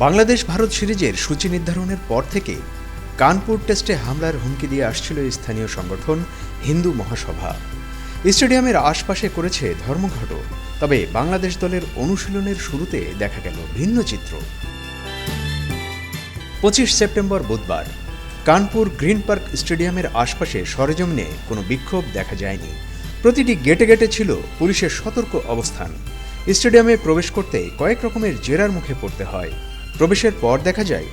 বাংলাদেশ ভারত সিরিজের সূচি নির্ধারণের পর থেকে কানপুর টেস্টে হামলার হুমকি দিয়ে আসছিল স্থানীয় সংগঠন হিন্দু মহাসভা। স্টেডিয়ামের আশপাশে করেছে ধর্মঘট, তবে বাংলাদেশ দলের অনুশীলনের শুরুতে দেখা গেল ভিন্ন চিত্র। 25 সেপ্টেম্বর বুধবার কানপুর গ্রিন পার্ক স্টেডিয়ামের আশপাশে সরেজমিনে কোনো বিক্ষোভ দেখা যায়নি। প্রতিটি গেটে গেটে ছিল পুলিশের সতর্ক অবস্থান। স্টেডিয়ামে প্রবেশ করতে কয়েক রকমের জেরার মুখে পড়তে হয়। প্রবেশের পর দেখা যায়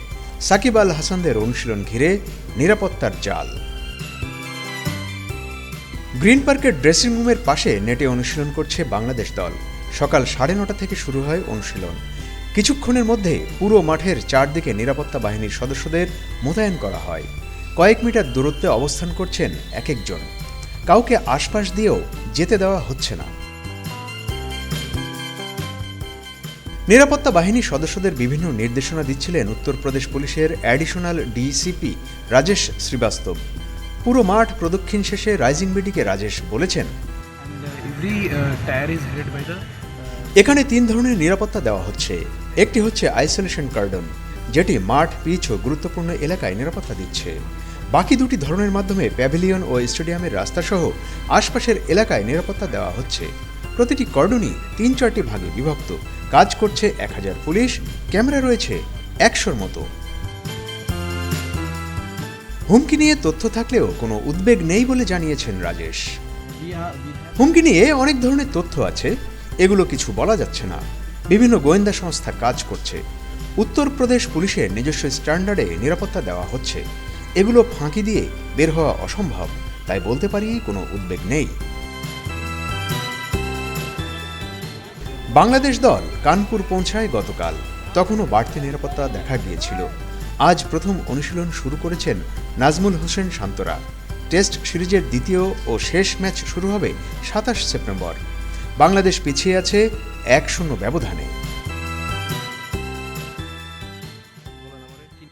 সাকিব আল হাসানদের অনুশীলন ঘিরে নিরাপত্তার জাল। গ্রিন পার্কের ড্রেসিং রুমের পাশে নেটে অনুশীলন করছে বাংলাদেশ দল। সকাল 9:30 থেকে শুরু হয় অনুশীলন। কিছুক্ষণের মধ্যে পুরো মাঠের চারদিকে নিরাপত্তা বাহিনীর সদস্যদের মোতায়েন করা হয়। কয়েক মিটার দূরত্বে অবস্থান করছেন এক একজন। কাউকে আশপাশ দিয়েও যেতে দেওয়া হচ্ছে না। নিরাপত্তা বাহিনীর সদস্যদের বিভিন্ন নির্দেশনা দিচ্ছিলেন উত্তরপ্রদেশ পুলিশের অ্যাডিশনাল ডিসিপি রাজেশ শ্রীবাস্তব। পুরো মাঠ প্রদক্ষিণ শেষে রাইজিং বিডিকে রাজেশ বলেছেন, এখানে 3 ধরনের নিরাপত্তা দেওয়া হচ্ছে। একটি হচ্ছে আইসোলেশন কার্ডন, যেটি মাঠ, পিচ ও গুরুত্বপূর্ণ এলাকায় নিরাপত্তা দিচ্ছে। বাকি 2টি ধরনের মাধ্যমে প্যাভিলিয়ন ও স্টেডিয়ামের রাস্তাসহ আশপাশের এলাকায় নিরাপত্তা দেওয়া হচ্ছে। প্রতিটি কর্ডনই 3-4টি ভাগে বিভক্ত। কাজ করছে 1000 পুলিশ, ক্যামেরা রয়েছে 100-র মতো। হুমকি নিয়ে তথ্য থাকলেও কোনো উদ্বেগ নেই বলে জানিয়েছেন রাজেশ। হুমকি নিয়ে অনেক ধরনের তথ্য আছে, এগুলো কিছু বলা যাচ্ছে না। বিভিন্ন গোয়েন্দা সংস্থা কাজ করছে। উত্তরপ্রদেশ পুলিশের নিজস্ব স্ট্যান্ডার্ডে নিরাপত্তা দেওয়া হচ্ছে। এগুলো ফাঁকি দিয়ে বের হওয়া অসম্ভব, তাই বলতে পারি কোনো উদ্বেগ নেই। বাংলাদেশ দল কানপুর পৌঁছায় গতকাল। তখনও বাড়তি নিরাপত্তা দেখা গিয়েছিল। আজ প্রথম অনুশীলন শুরু করেছেন নাজমুল হোসেন শান্তরা। টেস্ট সিরিজের দ্বিতীয় ও শেষ ম্যাচ শুরু হবে 27 সেপ্টেম্বর। বাংলাদেশ পিছিয়ে আছে 1-0 ব্যবধানে।